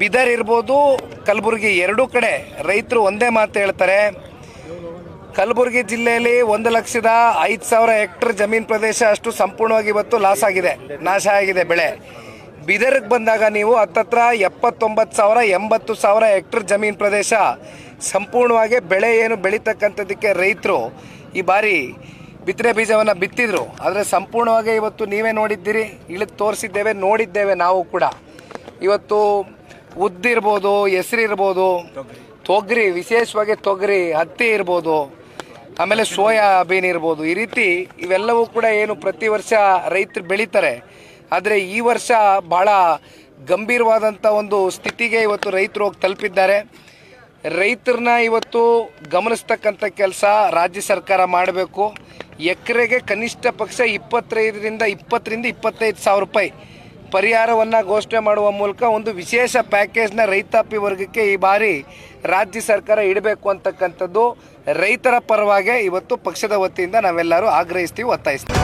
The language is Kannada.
ಬೀದರ್ ಇರ್ಬೋದು ಕಲಬುರಗಿ ಎರಡೂ ಕಡೆ ರೈತರು ಒಂದೇ ಮಾತು ಹೇಳ್ತಾರೆ. ಕಲಬುರಗಿ ಜಿಲ್ಲೆಯಲ್ಲಿ 1,05,000 ಹೆಕ್ಟರ್ ಜಮೀನು ಪ್ರದೇಶ ಅಷ್ಟು ಸಂಪೂರ್ಣವಾಗಿ ಇವತ್ತು ಲಾಸ್ ಆಗಿದೆ, ನಾಶ ಆಗಿದೆ ಬೆಳೆ. ಬೀದರ್ಗೆ ಬಂದಾಗ ನೀವು ಹತ್ತತ್ರ 79,000-80,000 ಹೆಕ್ಟರ್ ಜಮೀನು ಪ್ರದೇಶ ಸಂಪೂರ್ಣವಾಗಿ ಬೆಳೆ ಏನು ಬೆಳೀತಕ್ಕಂಥದ್ದಕ್ಕೆ ರೈತರು ಈ ಬಾರಿ ಬಿತ್ತನೆ ಬೀಜವನ್ನು ಬಿತ್ತಿದ್ರು. ಆದರೆ ಸಂಪೂರ್ಣವಾಗಿ ಇವತ್ತು ನೀವೇ ನೋಡಿದ್ದೀರಿ, ಇಳಿದು ತೋರಿಸಿದ್ದೇವೆ, ನೋಡಿದ್ದೇವೆ ನಾವು ಕೂಡ. ಇವತ್ತು ಉದ್ದಿರ್ಬೋದು, ಹೆಸರಿರ್ಬೋದು, ತೊಗರಿ, ವಿಶೇಷವಾಗಿ ತೊಗರಿ, ಹತ್ತಿ ಇರ್ಬೋದು, ಆಮೇಲೆ ಸೋಯಾಬೀನ್ ಇರ್ಬೋದು, ಈ ರೀತಿ ಇವೆಲ್ಲವೂ ಕೂಡ ಏನು ಪ್ರತಿ ವರ್ಷ ರೈತರು ಬೆಳೀತಾರೆ. ಆದರೆ ಈ ವರ್ಷ ಭಾಳ ಗಂಭೀರವಾದಂಥ ಒಂದು ಸ್ಥಿತಿಗೆ ಇವತ್ತು ರೈತರು ಹೋಗಿ ತಲುಪಿದ್ದಾರೆ. ರೈತರನ್ನ ಇವತ್ತು ಗಮನಿಸ್ತಕ್ಕಂಥ ಕೆಲಸ ರಾಜ್ಯ ಸರ್ಕಾರ ಮಾಡಬೇಕು. ಎಕರೆಗೆ ಕನಿಷ್ಠ ಪಕ್ಷ 25,000 ರೂಪಾಯಿ ಪರಿಹಾರವನ್ನು ಘೋಷಣೆ ಮಾಡುವ ಮೂಲಕ ಒಂದು ವಿಶೇಷ ಪ್ಯಾಕೇಜ್ನ ರೈತಾಪಿ ವರ್ಗಕ್ಕೆ ಈ ಬಾರಿ ರಾಜ್ಯ ಸರ್ಕಾರ ಇಡಬೇಕು ಅಂತಕ್ಕಂಥದ್ದು ರೈತರ ಪರವಾಗಿ ಇವತ್ತು ಪಕ್ಷದ ವತಿಯಿಂದ ನಾವೆಲ್ಲರೂ ಆಗ್ರಹಿಸ್ತೀವಿ, ಒತ್ತಾಯಿಸ್ತೀವಿ.